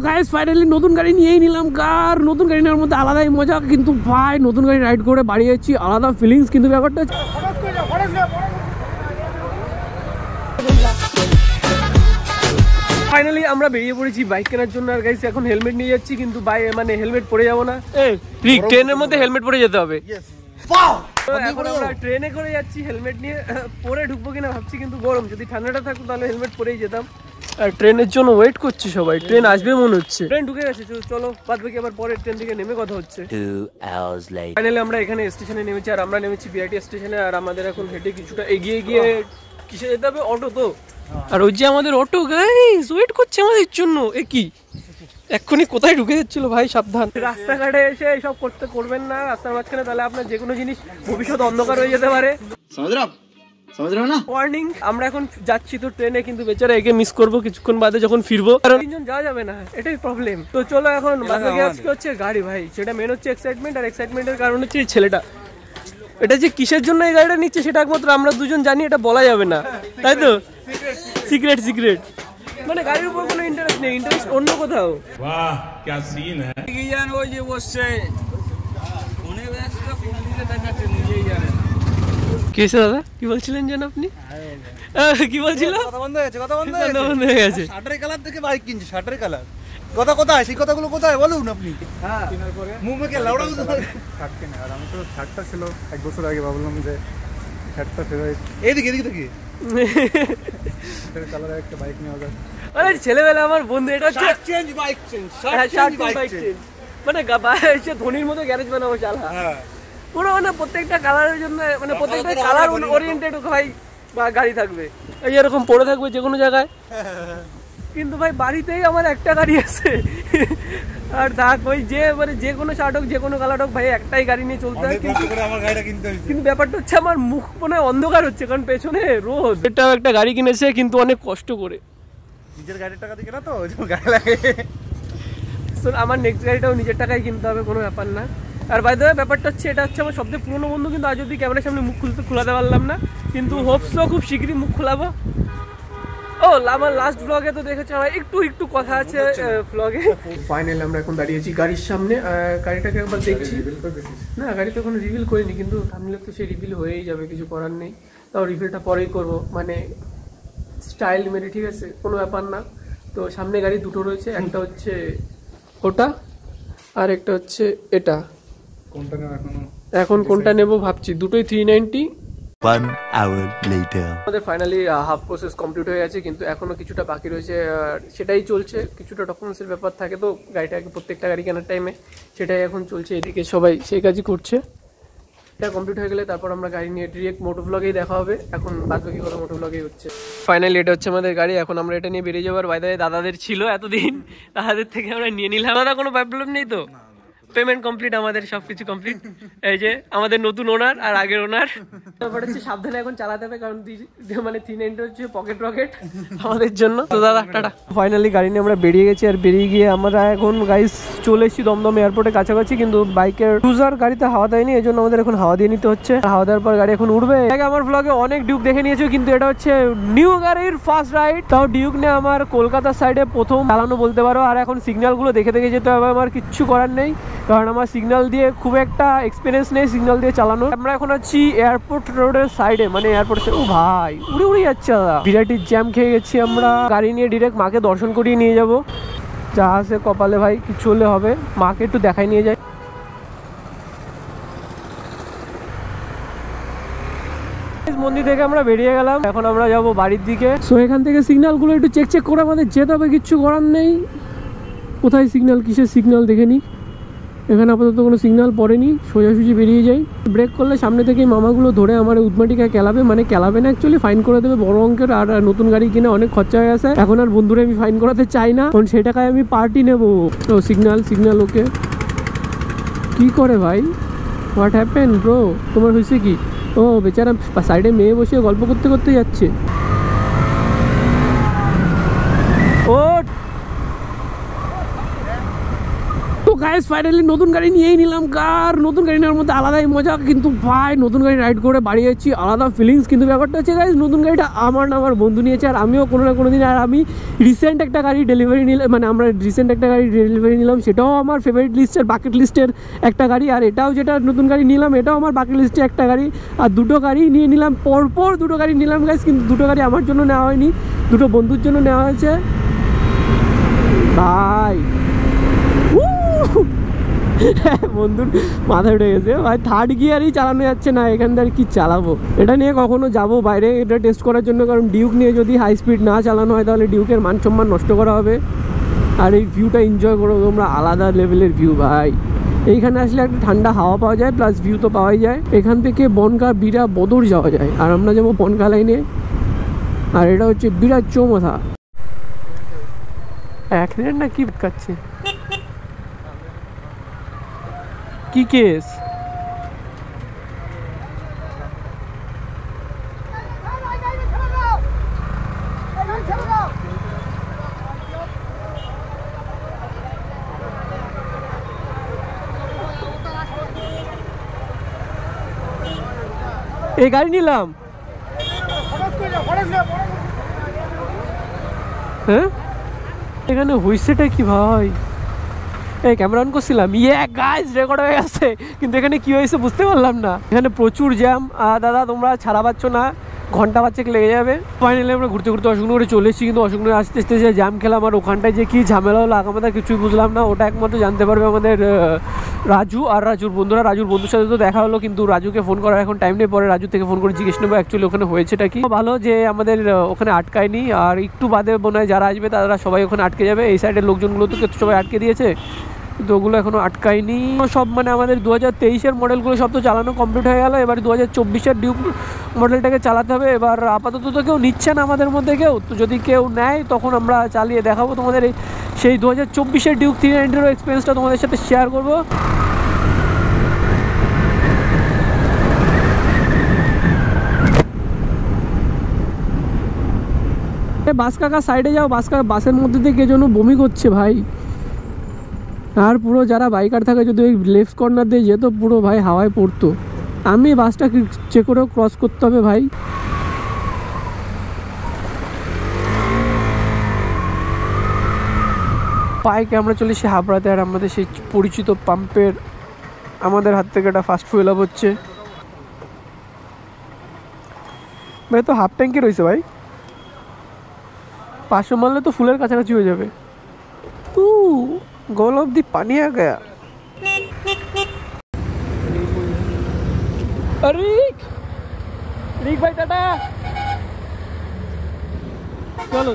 Guys finally নতুন গাড়ি নিয়েই নিলাম। কার নতুন গাড়ি নেওয়ার মধ্যে আলাদাই মজা, কিন্তু ভাই নতুন গাড়ি রাইড করে বাড়ি যাচ্ছি, আলাদা ফিলিংস। কিন্তু ব্যাপারটা ফাইনালি আমরা বেরিয়ে পড়েছি বাইক কেনার জন্য। আর গাইস এখন হেলমেট নিয়ে যাচ্ছি, কিন্তু মানে হেলমেট পরে যাবো না, ট্রেনের মধ্যে হেলমেট পরে যেতে হবে। এখন আমরা ট্রেনে করে যাচ্ছি, হেলমেট নিয়ে পরে ঢুকবো কিনা ভাবছি, কিন্তু গরম, যদি ঠান্ডাটা থাকতো তাহলে হেলমেট পরেই যেতাম। আর ট্রেনের জন্য ওয়েট করছি সবাই, ট্রেন আসবে মনে হচ্ছে। ট্রেন ঢুকে গেছে, চলো বাদ বাকি আবার পরে ট্রেন থেকে নেমে কথা হচ্ছে। ফাইনালি আমরা এখানে স্টেশনে নেমেছি, আর আমরা নেমেছি বিআরটি স্টেশনে। আর আমাদের এখন হেঁটে কিছুটা এগিয়ে গিয়ে কিসে যেতে হবে, অটো তো। আর ওই যে আমাদের অটো গাইস ওয়েট করছে আমাদের জন্য। এ কি এক্ষুনি কোথায় ঢুকে যাচ্ছিল ভাই, সাবধান। রাস্তাঘাটে এসে এইসব করবেন না রাস্তার মাঝখানে, তাহলে আপনার যে কোনো জিনিস ভবিষ্যৎ অন্ধকার হয়ে যেতে পারে। ওয়ার্নিং। আমরা এখন যাচ্ছি তো ট্রেনে, কিন্তু বেচারা একে মিস করবো কিছুক্ষণ বাদে যখন ফিরবো, কারণ তিনজন যাওয়া যাবে না, এটাই প্রবলেম। তো চলো এখন আজকে হচ্ছে গাড়ি ভাই, সেটা মেন হচ্ছে এক্সাইটমেন্ট। আর এক্সাইটমেন্টের কারণ হচ্ছে এই ছেলেটা, এটা যে কিসের জন্য এই গাড়িটা নিচ্ছে সেটা একমাত্র আমরা দুজন জানি, এটা বলা যাবে না, তাই তো? Secret secret. মানে গাড়ির উপর কোনো ইন্টারেস্ট নেই, ইন্টারেস্ট অন্য কোথাও। বাহ কি সিন है কি জান, ওই যে বসছে ফোনে ব্যস্ত, কোন দিকে তাকাচ্ছে নিজেই জানে। কেসে দাদা কি বলছিলেন জান আপনি? কি বলছিল? কথা বন্ধ হয়ে গেছে। শার্টের কালার দেখে বাইক কিনছে, শার্টের কালার। কথা কোথায়, সেই কথাগুলো কোথায় বলুন আপনি? হ্যাঁ, কেনার পরে মুখে লাউড়া শার্ট কিনে। আর আমি তো শার্টটা ছিল 1 বছর আগে, ভাবলাম যে শার্টটা ফেরত এইদিকে থেকে কালারে একটা বাইক নেওয়া যায়। আরে ছেলেবেলা আমার বন্ধু, এটা হচ্ছে চেঞ্জ বাইক চেঞ্জ, মানে ধোনির মতো গ্যারেজ বানাবো চালা। হ্যাঁ পুরো মানে প্রত্যেকটা কালারের জন্য, মানে প্রত্যেকটা কালার ওরিয়েন্টেড ভাই গাড়ি থাকবে, এই এরকম পড়ে থাকবে যে কোনো জায়গায়। কিন্তু ভাই বাড়িতেই আমার একটা গাড়ি আছে, আর থাক ওই যে মানে যে কোনো শার্ট হোক যে কোনো কালার হোক ভাই, একটাই গাড়ি নিয়ে চলতে হয়। কিন্তু ব্যাপারটা হচ্ছে আমার মুখ মনে অন্ধকার হচ্ছে, কারণ পেছনে রোদ। এটাও একটা গাড়ি কিনেছে, কিন্তু অনেক কষ্ট করে, নিজের গাড়ির টাকা দিয়ে কেনা তো গাড়ি লাগে। আমার নেক্সট গাড়িটাও নিজের টাকায় কিনতে হবে, কোনো ব্যাপার না। আর বাই দ্য ওয়ে ব্যাপারটা হচ্ছে, এটা হচ্ছে আমার সবথেকে পুরনো বন্ধু, কিন্তু আজ অব্দি ক্যামেরার সামনে মুখ খোলাতে পারলাম না, কিন্তু হোপসো খুব শীঘ্রই মুখ খোলাবো। ও আমার লাস্ট ব্লগে তো দেখেছি, আমার একটু কথা আছে ব্লগে। ফাইনালি আমরা এখন দাঁড়িয়েছি গাড়ির সামনে, গাড়িটাকে একবার দেখছি। না গাড়ি তো এখন রিভিল করিনি, কিন্তু থামলে তো সে রিভিল হয়েই যাবে, কিছু করার নেই। তাও রিভিলটা পরেই করব, মানে স্টাইল মেরে, ঠিক আছে, কোনো ব্যাপার না। তো সামনে গাড়ি দুটো রয়েছে, একটা হচ্ছে ওটা আর একটা হচ্ছে এটা। কোনটা নেব এখন কোনটা নেব ভাবছি, দুটোই 390। 1 hour later আমাদের ফাইনালি হাফ প্রসেস কমপ্লিট হয়ে গেছে, কিন্তু এখনো কিছুটা বাকি রয়েছে, সেটাই চলছে। কিছুটা ডকুমেন্টসের ব্যাপার থাকে তো গাড়িটাকে, প্রত্যেকটা গাড়ি কেনার টাইমে, সেটাই এখন চলছে। এদিকে সবাই সেই কাজই করছে। এটা কমপ্লিট হয়ে গেলে তারপর আমরা গাড়ি নিয়ে ডিরেক্ট মোটো ব্লগেই দেখা হবে। এখন বাদ বাকি করে মোটো ব্লগেই হচ্ছে। ফাইনালি এটা হচ্ছে আমাদের গাড়ি, এখন আমরা এটা নিয়ে বেরিয়ে যাবার। বাইরে দাদাদের ছিল এতদিন, দাদাদের থেকে আমরা নিয়ে নিলাম। দাদা কোনো প্রবলেম নেই তো? পেমেন্ট কমপ্লিট, আমাদের সবকিছু কমপ্লিট। এই যে আমাদের নতুন ওনার আর আগের ওনার। ব্যাপার হচ্ছে সাবধানে এখন চালাতে হবে, কারণ মানে 390 হচ্ছে পকেট রকেট আমাদের জন্য। তো দাদা টাটা। ফাইনালি গাড়ি নিয়ে আমরা বেরিয়ে গেছি, আর বেরিয়ে গিয়ে আমরা এখন গাইস চলে এসেছি দমদম এয়ারপোর্টের কাছাকাছি, কিন্তু বাইকের ক্রুজার গাড়িতে হাওয়া দেয়নি, এই জন্য আমাদের এখন হাওয়া দিয়ে নিতে হচ্ছে। হাওয়া দেওয়ার পর গাড়ি এখন উঠবে। আগে আমার ব্লগে অনেক ডিউক দেখে নিয়েছো, কিন্তু এটা হচ্ছে নিউ গাড়ির ফার্স্ট রাইড। তাও ডিউক নিয়ে আমার কলকাতার সাইডে প্রথম চালানো বলতে পারো। আর এখন সিগন্যালগুলো দেখে যেতে হবে, আমার কিচ্ছু করার নেই, কারণ আমার সিগন্যাল দিয়ে খুব একটা এক্সপিরিয়েন্স নেই সিগন্যাল দিয়ে চালানো। আমরা এখন আছি এয়ারপোর্ট রোডের সাইডে, মানে এয়ারপোর্ট। ও ভাই উড়ে যাচ্ছে দাদা, বিরাটির জ্যাম খেয়ে গেছি আমরা। গাড়ি নিয়ে ডিরেক্ট মাকে দর্শন করিয়ে নিয়ে যাব, যা আছে কপালে ভাই, কিছু হলে হবে। মাকে একটু দেখাই নিয়ে যাই। মন্দির থেকে আমরা বেরিয়ে গেলাম, এখন আমরা যাব বাড়ির দিকে। সো এখান থেকে সিগন্যালগুলো একটু চেক করে আমাদের যেতে হবে, কিচ্ছু করার নেই। কোথায় সিগন্যাল, কিসের সিগন্যাল দেখে নি। এখানে আপাতত কোনো সিগন্যাল পড়েনি, সোজাসুজি বেরিয়ে যাই। ব্রেক করলে সামনে থেকে মামাগুলো ধরে আমার উদ্মাটিকা খেলাবে, মানে খেলাবে না অ্যাকচুয়ালি, ফাইন করে দেবে বড় অঙ্কের। আর নতুন গাড়ি কিনে অনেক খরচা হয়ে গেছে, এখন আর বন্ধুরা আমি ফাইন করাতে চাই না, কারণ সেই টাকায় আমি পার্টি নেবো। তো সিগন্যাল ওকে। কি করে ভাই, হোয়াট হ্যাপেন ব্রো, তোমার হয়েছে কি? ও বেচারা সাইডে মেয়ে বসে গল্প করতে করতে যাচ্ছে। ও গাইস ফাইনালি নতুন গাড়ি নিয়েই নিলাম, কার নতুন গাড়ি নেওয়ার মধ্যে আলাদাই মজা। কিন্তু ভাই নতুন গাড়ি রাইড করে বাড়ি যাচ্ছি, আলাদা ফিলিংস। কিন্তু ব্যাপারটা হচ্ছে গাইস নতুন গাড়িটা আমার না আমার বন্ধু নিয়েছে, আর আমিও কোনো না কোনো দিন, আর আমি রিসেন্ট একটা গাড়ি ডেলিভারি নিলাম, মানে আমরা রিসেন্ট একটা গাড়ি ডেলিভারি নিলাম, সেটাও আমার ফেভারিট লিস্টের বাকেট লিস্টের একটা গাড়ি। আর এটাও যেটা নতুন গাড়ি নিলাম এটাও আমার বাকেট লিস্টে একটা গাড়ি। আর দুটো গাড়ি নিয়ে নিলাম, পরপর দুটো গাড়ি নিলাম গাইস। কিন্তু দুটো গাড়ি আমার জন্য নেওয়া হয়নি, দুটো বন্ধুর জন্য নেওয়া হয়েছে ভাই। বন্ধুর মাথায় উঠে গেছে ভাই, থার্ড গিয়ারই চালানো যাচ্ছে না, এখান থেকে কি চালাবো। এটা নিয়ে কখনো যাবো বাইরে এটা টেস্ট করার জন্য, কারণ ডিউক নিয়ে যদি হাই স্পিড না চালানো হয় তাহলে ডিউকের মান সম্মান নষ্ট করা হবে। আর এই ভিউটা এনজয় করো তোমরা, আলাদা লেভেলের ভিউ ভাই। এইখানে আসলে একটা ঠান্ডা হাওয়া পাওয়া যায়, প্লাস ভিউ তো পাওয়াই যায়। এখান থেকে বনগা বিরা বদর যাওয়া যায়, আর আমরা যাবো বনগা লাইনে। আর এটা হচ্ছে বিরাট চৌমাথা। অ্যাক্সিডেন্ট না কি কাটছে, কি কেস? এই গাড়ি নিলাম, হ্যাঁ এখানে হইছেটা কি ভাই? এই ক্যামেরা অন করছিলাম, গাইস রেকর্ড হয়ে গেছে। কিন্তু এখানে কি হয়েছে বুঝতে পারলাম না, এখানে প্রচুর জ্যাম। দাদা তোমরা ছাড়া পাচ্ছ না, ঘন্টা বাচ্চাকে লেগে যাবে। ফাইনালি আমরা ঘুরতে ঘুরতে অশোকনগরে চলে এসেছি, কিন্তু অশোকনগরে আস্তে আস্তে যে জ্যাম খেলাম, আর ওখানটায় যে কী ঝামেলা হলো আমাদের কিছুই বুঝলাম না। ওটা একমাত্র জানতে পারবে আমাদের রাজু আর রাজুর বন্ধুরা। রাজুর বন্ধুর সাথে তো দেখা হলো, কিন্তু রাজুকে ফোন করার এখন টাইম নেই, পরে রাজু থেকে ফোন করে জিজ্ঞেস নেবো অ্যাকচুয়ালি ওখানে হয়েছেটা কি। ভালো যে আমাদের ওখানে আটকায়নি, আর একটু বাদে মনে হয় যারা আসবে তারা সবাই ওখানে আটকে যাবে। এই সাইডের লোকজনগুলো তো সবাই আটকে দিয়েছে, কিন্তু ওগুলো এখনও আটকায়নি সব। মানে আমাদের 2023-এর মডেলগুলো সব তো চালানো কমপ্লিট হয়ে গেল, এবার 2024-এর ডিউক মডেলটাকে চালাতে হবে। এবার আপাতত তো কেউ নিচ্ছে না আমাদের মধ্যে কেউ, তো যদি কেউ নেয় তখন আমরা চালিয়ে দেখাবো তোমাদের। সেই 2024-এর ডিউক 390-এর এক্সপিরিয়েন্সটা তোমাদের সাথে শেয়ার করবো। বাস কাকা সাইডে যাও, বাসের মধ্যে দিয়ে কে যেন বমি করছে ভাই। আর পুরো যারা বাইকার থাকে যদি ওই লেফট কর্নার দিয়ে যেত পুরো ভাই হাওয়ায় পড়তো। আমি বাসটা চেক করেও ক্রস করতে হবে ভাই। বাইকে আমরা চলে এসে হাবড়াতে, আর আমাদের সেই পরিচিত পাম্পের আমাদের হাত থেকে একটা ফার্স্ট ফুয়েল আপ হচ্ছে ভাই। তো হাফ ট্যাঙ্কি রয়েছে ভাই, 500 মারলে তো ফুলের কাছাকাছি হয়ে যাবে। गोल ऑफ दी पानी आ गया। रीक भाई टाटा, चलो।